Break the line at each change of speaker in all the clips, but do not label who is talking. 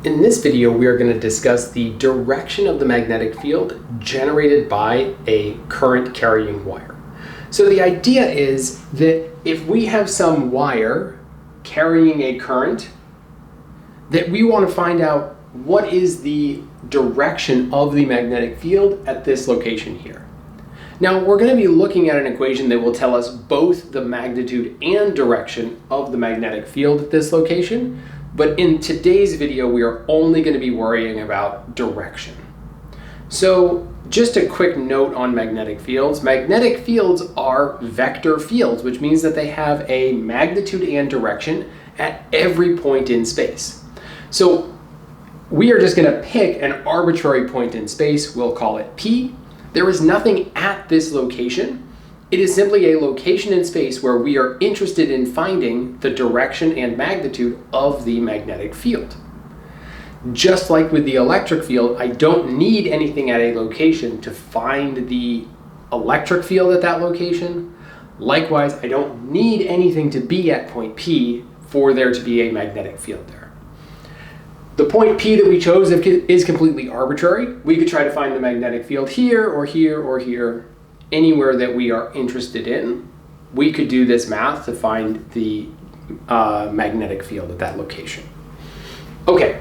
In this video, we are going to discuss the direction of the magnetic field generated by a current carrying wire. So the idea is that if we have some wire carrying a current, that we want to find out what is the direction of the magnetic field at this location here. Now, we're going to be looking at an equation that will tell us both the magnitude and direction of the magnetic field at this location. But in today's video, we are only going to be worrying about direction. So just a quick note on magnetic fields. Magnetic fields are vector fields, which means that they have a magnitude and direction at every point in space. So we are just going to pick an arbitrary point in space. We'll call it P. There is nothing at this location. It is simply a location in space where we are interested in finding the direction and magnitude of the magnetic field. Just like with the electric field, I don't need anything at a location to find the electric field at that location. Likewise, I don't need anything to be at point P for there to be a magnetic field there. The point P that we chose is completely arbitrary. We could try to find the magnetic field here or here or here. Anywhere that we are interested in, we could do this math to find the magnetic field at that location. Okay,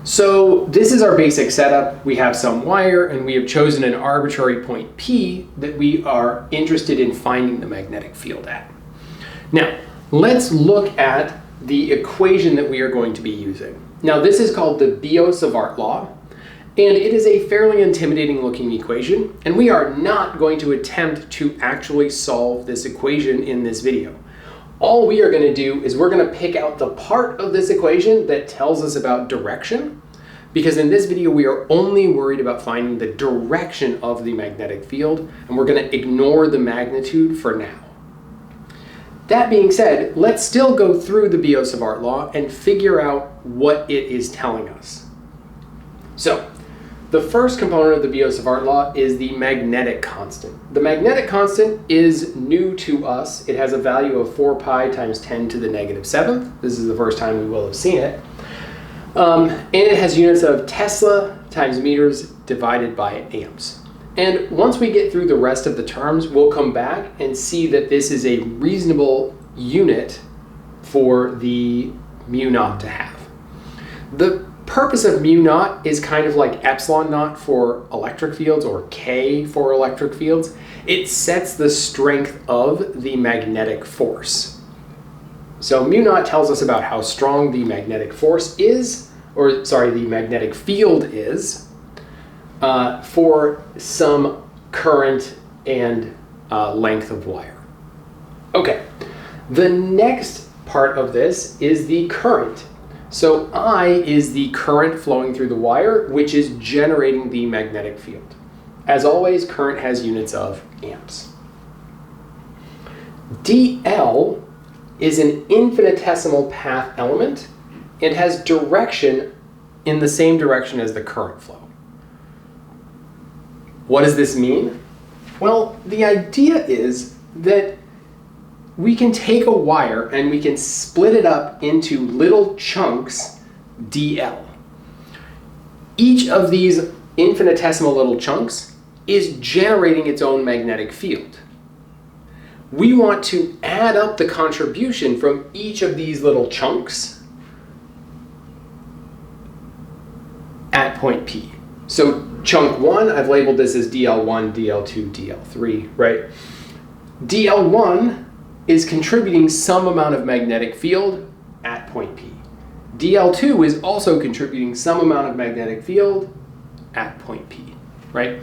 so this is our basic setup. We have some wire and we have chosen an arbitrary point P that we are interested in finding the magnetic field at. Now, let's look at the equation that we are going to be using. Now, this is called the Biot-Savart law. And it is a fairly intimidating looking equation, and we are not going to attempt to actually solve this equation in this video. All we are going to do is we're going to pick out the part of this equation that tells us about direction, because in this video we are only worried about finding the direction of the magnetic field, and we're going to ignore the magnitude for now. That being said, let's still go through the Biot-Savart law and figure out what it is telling us. So, the first component of the Biot-Savart law is the magnetic constant. The magnetic constant is new to us. It has a value of 4 pi times 10 to the negative 7th. This is the first time we will have seen it. And it has units of Tesla times meters divided by amps. And once we get through the rest of the terms, we'll come back and see that this is a reasonable unit for the mu naught to have. The purpose of mu naught is kind of like epsilon naught for electric fields or K for electric fields. It sets the strength of the magnetic force. So mu naught tells us about how strong the magnetic force is, or sorry, the magnetic field is for some current and length of wire. Okay, the next part of this is the current. So I is the current flowing through the wire, which is generating the magnetic field. As always, current has units of amps. dl is an infinitesimal path element and has direction in the same direction as the current flow. What does this mean? Well, the idea is that we can take a wire and we can split it up into little chunks, dl. Each of these infinitesimal little chunks is generating its own magnetic field. We want to add up the contribution from each of these little chunks at point P. So chunk 1, I've labeled this as dl1, dl2, dl3, right? dl1 is contributing some amount of magnetic field at point P. dl2 is also contributing some amount of magnetic field at point P, right?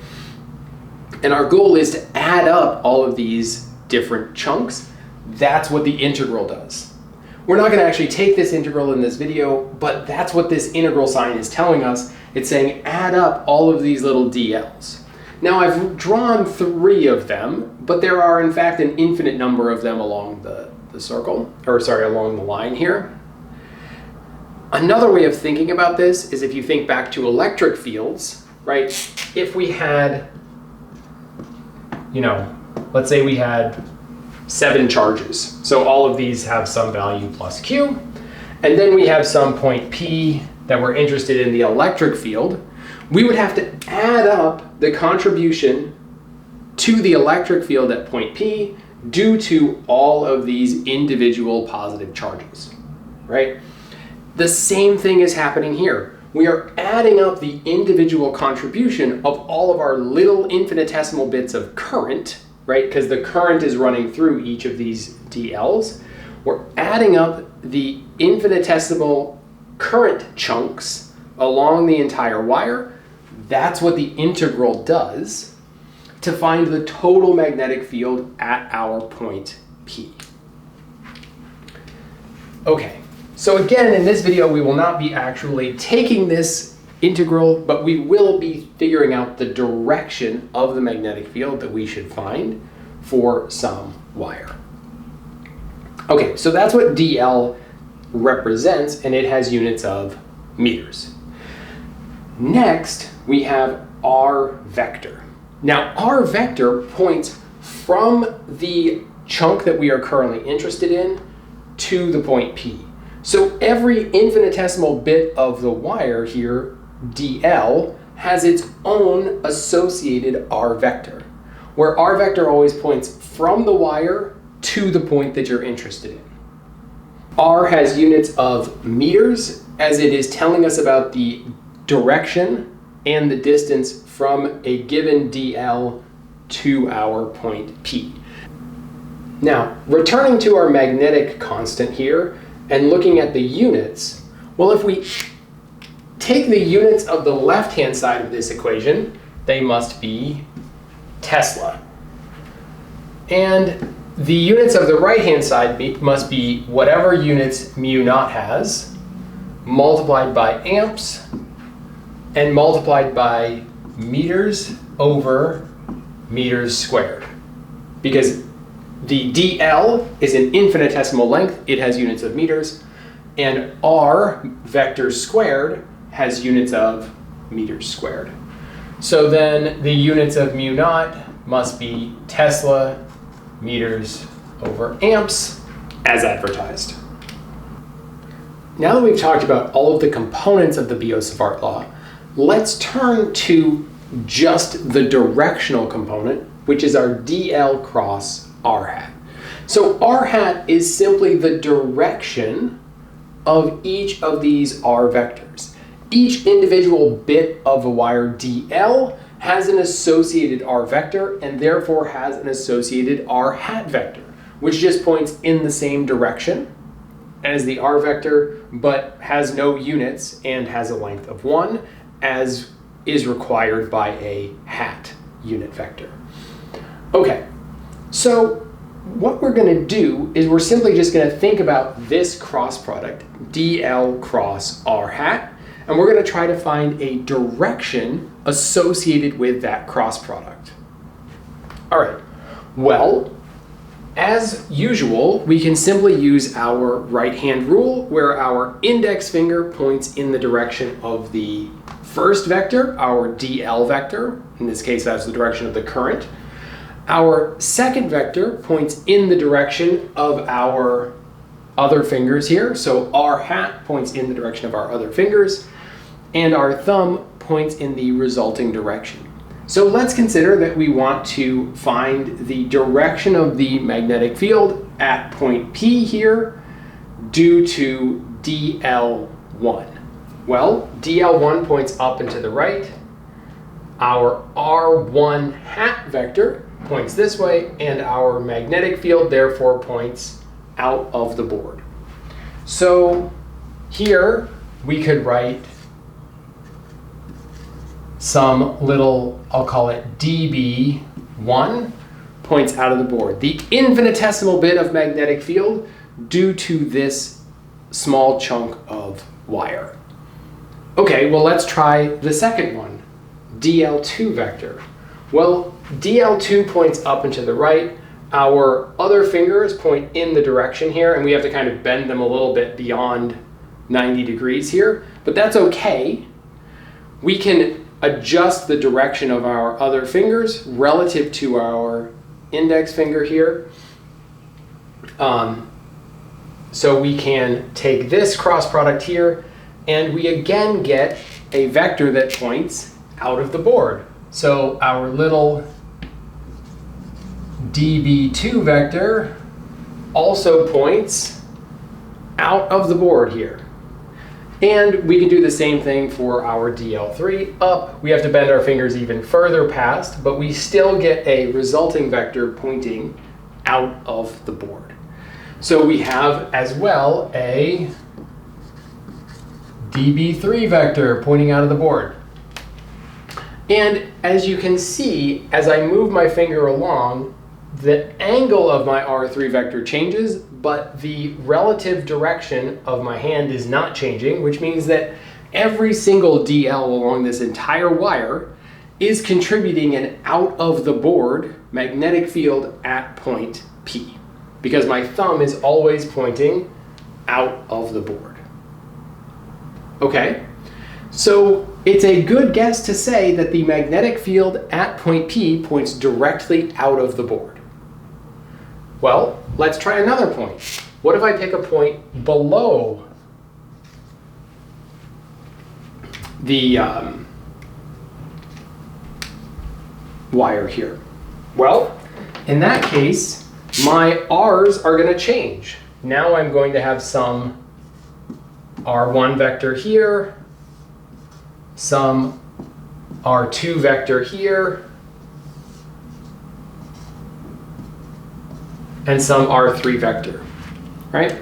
And our goal is to add up all of these different chunks. That's what the integral does. We're not going to actually take this integral in this video, but that's what this integral sign is telling us. It's saying add up all of these little dl's. Now I've drawn 3 of them, but there are in fact an infinite number of them along the circle, or sorry, along the line here. Another way of thinking about this is if you think back to electric fields, right? If we had, let's say we had 7 charges. So all of these have some value plus Q. And then we have some point P that we're interested in the electric field, we would have to add up the contribution to the electric field at point P due to all of these individual positive charges, right? The same thing is happening here. We are adding up the individual contribution of all of our little infinitesimal bits of current, right? Because the current is running through each of these DLs. We're adding up the infinitesimal current chunks along the entire wire. That's what the integral does to find the total magnetic field at our point P. Okay. So again, in this video, we will not be actually taking this integral, but we will be figuring out the direction of the magnetic field that we should find for some wire. Okay, so that's what DL represents, and it has units of meters. Next, we have R vector. Now, R vector points from the chunk that we are currently interested in to the point P. So every infinitesimal bit of the wire here, DL, has its own associated R vector, where R vector always points from the wire to the point that you're interested in. R has units of meters, as it is telling us about the direction and the distance from a given DL to our point P. Now, returning to our magnetic constant here, and looking at the units, well, if we take the units of the left-hand side of this equation, they must be Tesla. And the units of the right-hand side must be whatever units mu naught has, multiplied by amps, and multiplied by meters over meters squared. Because the DL is an infinitesimal length, it has units of meters, and R vector squared has units of meters squared. So then the units of mu naught must be Tesla meters over amps as advertised. Now that we've talked about all of the components of the Biot-Savart law, let's turn to just the directional component, which is our DL cross R hat. So R hat is simply the direction of each of these R vectors. Each individual bit of a wire DL has an associated R vector and therefore has an associated R hat vector, which just points in the same direction as the R vector, but has no units and has a length of 1, as is required by a hat unit vector. Okay. So what we're going to do is we're simply just going to think about this cross product, DL cross R hat, and we're going to try to find a direction associated with that cross product. All right, well, as usual, we can simply use our right-hand rule where our index finger points in the direction of the first vector, our DL vector. In this case, that's the direction of the current. Our second vector points in the direction of our other fingers here. So R hat points in the direction of our other fingers, and our thumb points in the resulting direction. So let's consider that we want to find the direction of the magnetic field at point P here due to DL1. Well, DL1 points up and to the right. Our R1 hat vector points this way, and our magnetic field therefore points out of the board. So here we could write some little, I'll call it dB1, points out of the board. The infinitesimal bit of magnetic field due to this small chunk of wire. Okay, well, let's try the second one, DL2 vector. Well, DL2 points up and to the right. Our other fingers point in the direction here, and we have to kind of bend them a little bit beyond 90 degrees here, but that's okay. We can adjust the direction of our other fingers relative to our index finger here. So we can take this cross product here and we again get a vector that points out of the board. So our little db2 vector also points out of the board here. And we can do the same thing for our dl3 up. We have to bend our fingers even further past, but we still get a resulting vector pointing out of the board. So we have as well a db3 vector pointing out of the board. And as you can see, as I move my finger along, the angle of my R3 vector changes, but the relative direction of my hand is not changing, which means that every single DL along this entire wire is contributing an out of the board magnetic field at point P, because my thumb is always pointing out of the board. Okay, so it's a good guess to say that the magnetic field at point P points directly out of the board. Well, let's try another point. What if I pick a point below the wire here? Well, in that case, my R's are going to change. Now I'm going to have some R1 vector here, some R2 vector here, and some R3 vector, right?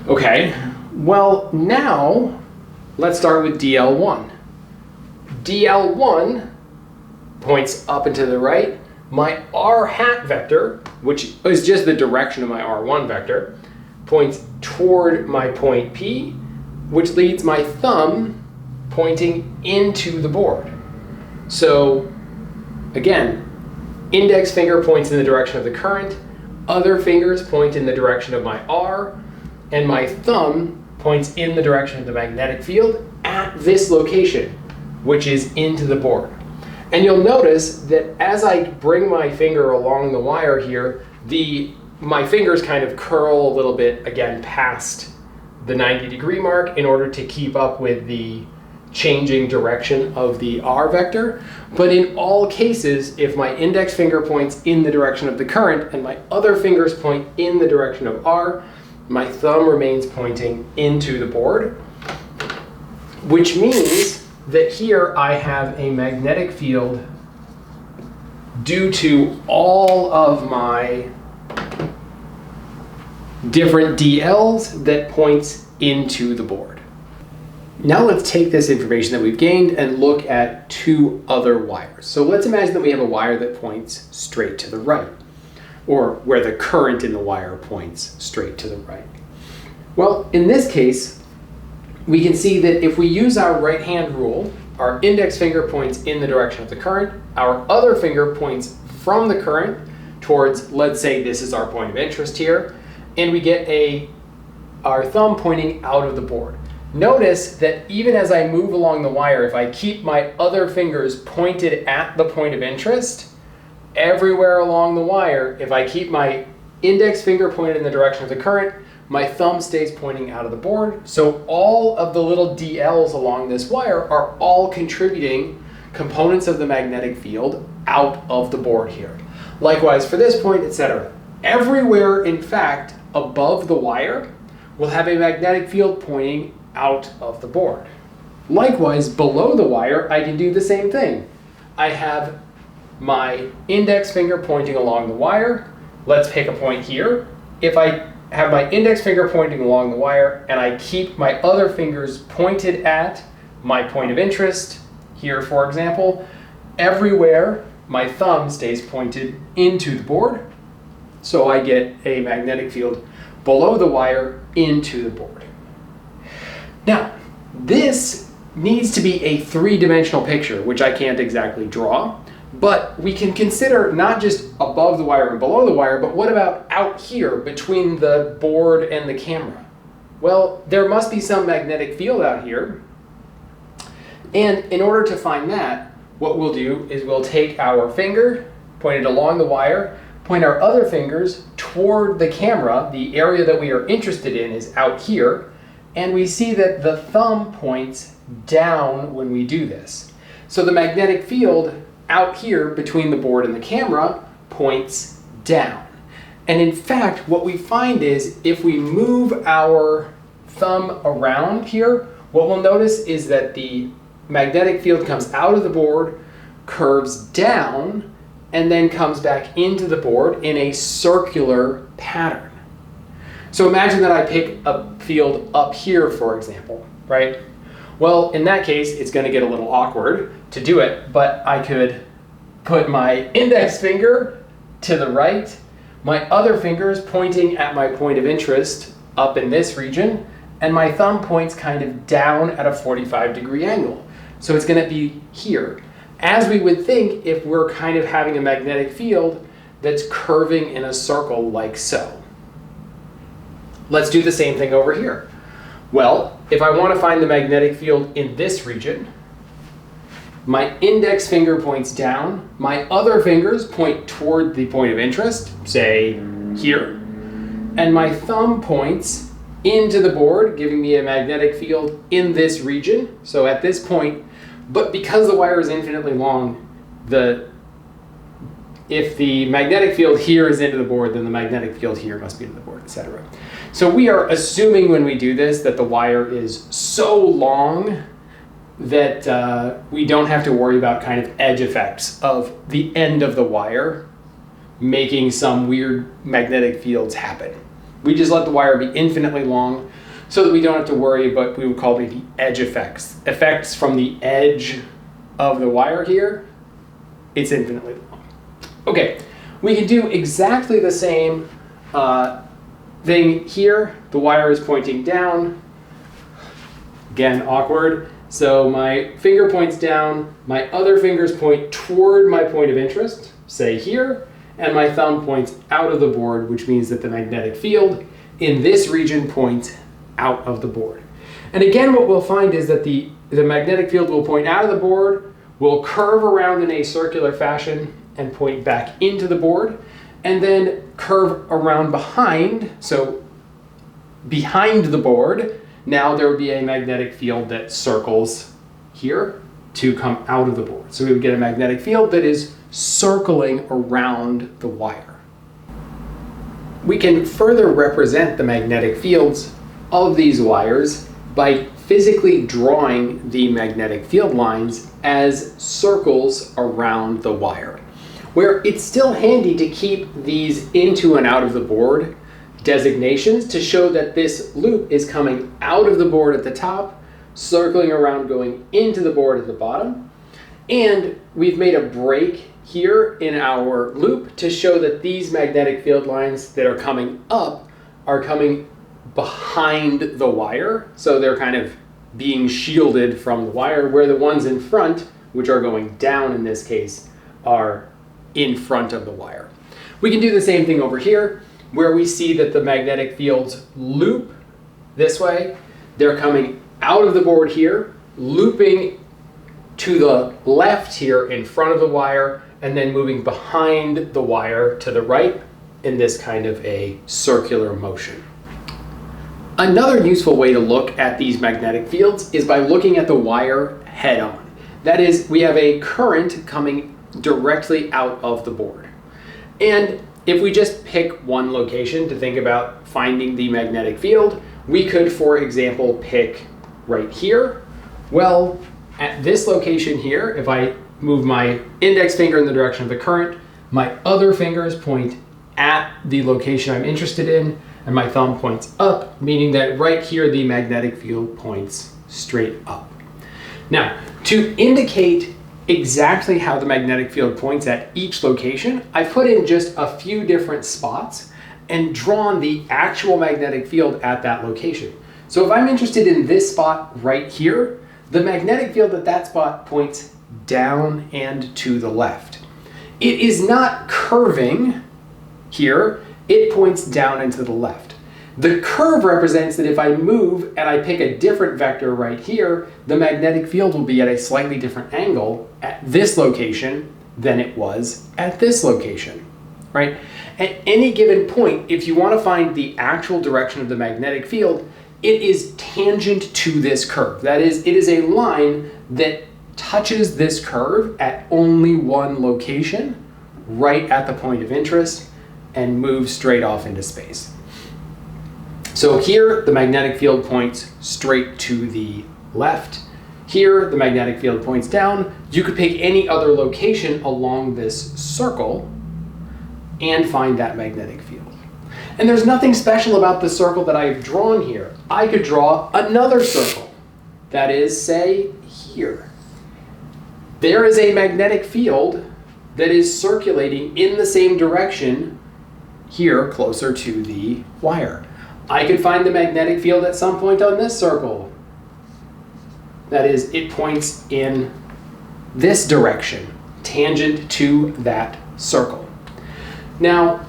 Okay, well now let's start with DL1. DL1 points up and to the right. My R hat vector, which is just the direction of my R1 vector, points toward my point P, which leads my thumb pointing into the board. So again, index finger points in the direction of the current, other fingers point in the direction of my R, and my thumb points in the direction of the magnetic field at this location, which is into the board. And you'll notice that as I bring my finger along the wire here, my fingers kind of curl a little bit again past the 90-degree mark in order to keep up with the changing direction of the R vector. But in all cases, if my index finger points in the direction of the current and my other fingers point in the direction of R, my thumb remains pointing into the board, which means that here I have a magnetic field due to all of my different DLs that points into the board. Now let's take this information that we've gained and look at two other wires. So let's imagine that we have a wire that points straight to the right, or where the current in the wire points straight to the right. Well, in this case, we can see that if we use our right hand rule, our index finger points in the direction of the current, our other finger points from the current towards, let's say this is our point of interest here, and we get our thumb pointing out of the board. Notice that even as I move along the wire, if I keep my other fingers pointed at the point of interest, everywhere along the wire, if I keep my index finger pointed in the direction of the current, my thumb stays pointing out of the board. So all of the little DLs along this wire are all contributing components of the magnetic field out of the board here. Likewise for this point, etc. Everywhere, in fact, above the wire will have a magnetic field pointing out of the board. Likewise, below the wire, I can do the same thing. I have my index finger pointing along the wire. Let's pick a point here. If I have my index finger pointing along the wire and I keep my other fingers pointed at my point of interest, here for example, everywhere my thumb stays pointed into the board. So I get a magnetic field below the wire into the board. Now, this needs to be a three-dimensional picture, which I can't exactly draw, but we can consider not just above the wire and below the wire, but what about out here between the board and the camera? Well, there must be some magnetic field out here, and in order to find that, what we'll do is we'll take our finger, point it along the wire, point our other fingers toward the camera. The area that we are interested in is out here, and we see that the thumb points down when we do this. So the magnetic field out here between the board and the camera points down. And in fact, what we find is if we move our thumb around here, what we'll notice is that the magnetic field comes out of the board, curves down, and then comes back into the board in a circular pattern. So imagine that I pick a field up here, for example, right? Well, in that case, it's going to get a little awkward to do it, but I could put my index finger to the right, my other fingers pointing at my point of interest up in this region, and my thumb points kind of down at a 45-degree angle. So it's going to be here. As we would think if we're kind of having a magnetic field that's curving in a circle like so. Let's do the same thing over here. Well, if I want to find the magnetic field in this region, my index finger points down, my other fingers point toward the point of interest, say here, and my thumb points into the board, giving me a magnetic field in this region, so at this point. But because the wire is infinitely long, if the magnetic field here is into the board, then the magnetic field here must be into the board, etc. So we are assuming when we do this that the wire is so long that we don't have to worry about kind of edge effects of the end of the wire making some weird magnetic fields happen. We just let the wire be infinitely long so that we don't have to worry about what we would call maybe edge effects. Effects from the edge of the wire here, it's infinitely long. Okay, we can do exactly the same thing here. The wire is pointing down. Again, awkward. So my finger points down, my other fingers point toward my point of interest, say here, and my thumb points out of the board, which means that the magnetic field in this region points out of the board. And again, what we'll find is that the magnetic field will point out of the board, will curve around in a circular fashion and point back into the board, and then curve around behind, so behind the board, now there would be a magnetic field that circles here to come out of the board. So we would get a magnetic field that is circling around the wire. We can further represent the magnetic fields of these wires by physically drawing the magnetic field lines as circles around the wire, where it's still handy to keep these into and out of the board designations to show that this loop is coming out of the board at the top, circling around, going into the board at the bottom. And we've made a break here in our loop to show that these magnetic field lines that are coming up are coming behind the wire. So they're kind of being shielded from the wire, where the ones in front, which are going down in this case, are in front of the wire. We can do the same thing over here, where we see that the magnetic fields loop this way. They're coming out of the board here, looping to the left here in front of the wire, and then moving behind the wire to the right in this kind of a circular motion. Another useful way to look at these magnetic fields is by looking at the wire head on. That is, we have a current coming directly out of the board. And if we just pick one location to think about finding the magnetic field, we could, for example, pick right here. Well, at this location here, if I move my index finger in the direction of the current, my other fingers point at the location I'm interested in, and my thumb points up, meaning that right here the magnetic field points straight up. Now, to indicate exactly how the magnetic field points at each location, I've put in just a few different spots and drawn the actual magnetic field at that location. So if I'm interested in this spot right here, the magnetic field at that spot points down and to the left. It is not curving here, it points down and to the left. The curve represents that if I move and I pick a different vector right here, the magnetic field will be at a slightly different angle at this location than it was at this location, right? At any given point, if you want to find the actual direction of the magnetic field, it is tangent to this curve. That is, it is a line that touches this curve at only one location, right at the point of interest, and moves straight off into space. So here, the magnetic field points straight to the left. Here, the magnetic field points down. You could pick any other location along this circle and find that magnetic field. And there's nothing special about the circle that I've drawn here. I could draw another circle. That is, say, here. There is a magnetic field that is circulating in the same direction here, closer to the wire. I could find the magnetic field at some point on this circle. That is, it points in this direction, tangent to that circle. Now,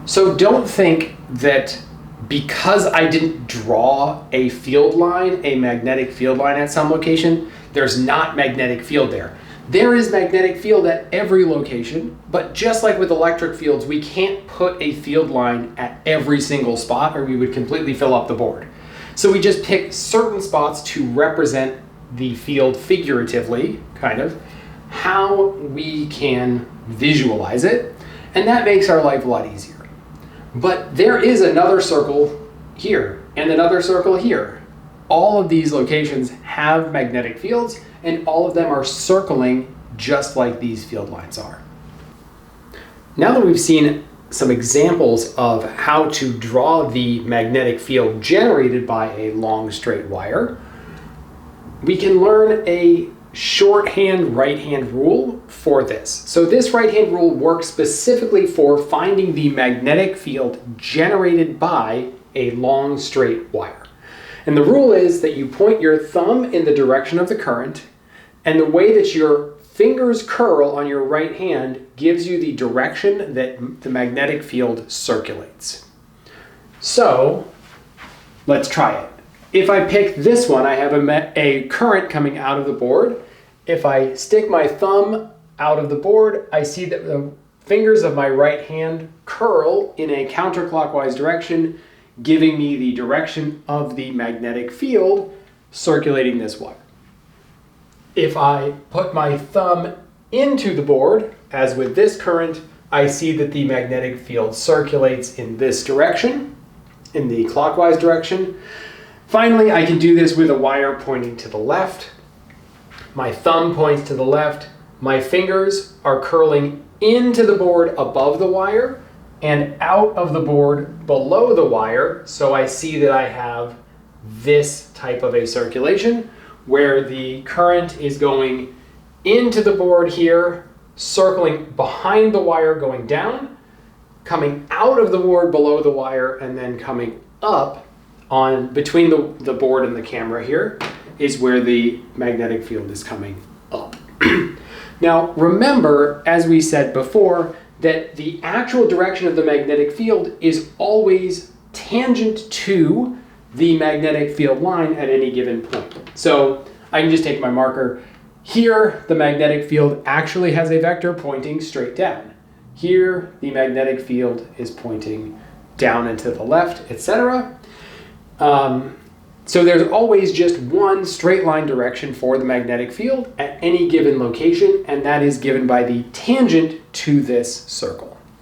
so don't think that because I didn't draw a field line, a magnetic field line at some location, there's not magnetic field there. There is magnetic field at every location, but just like with electric fields, we can't put a field line at every single spot or we would completely fill up the board. So we just pick certain spots to represent the field figuratively, kind of, how we can visualize it, and that makes our life a lot easier. But there is another circle here and another circle here. All of these locations have magnetic fields, and all of them are circling just like these field lines are. Now that we've seen some examples of how to draw the magnetic field generated by a long straight wire, we can learn a shorthand right-hand rule for this. So this right-hand rule works specifically for finding the magnetic field generated by a long straight wire. And the rule is that you point your thumb in the direction of the current, and the way that your fingers curl on your right hand gives you the direction that the magnetic field circulates. So let's try it. If I pick this one, I have a current coming out of the board. If I stick my thumb out of the board, I see that the fingers of my right hand curl in a counterclockwise direction, giving me the direction of the magnetic field circulating this wire. If I put my thumb into the board, as with this current, I see that the magnetic field circulates in this direction, in the clockwise direction. Finally, I can do this with a wire pointing to the left. My thumb points to the left. My fingers are curling into the board above the wire and out of the board below the wire. So I see that I have this type of a circulation where the current is going into the board here, circling behind the wire going down, coming out of the board below the wire, and then coming up on between the board and the camera here is where the magnetic field is coming up. Now remember, as we said before, that the actual direction of the magnetic field is always tangent to the magnetic field line at any given point. So I can just take my marker. Here, the magnetic field actually has a vector pointing straight down. Here, the magnetic field is pointing down and to the left, etc. So there's always just one straight line direction for the magnetic field at any given location, and that is given by the tangent to this circle.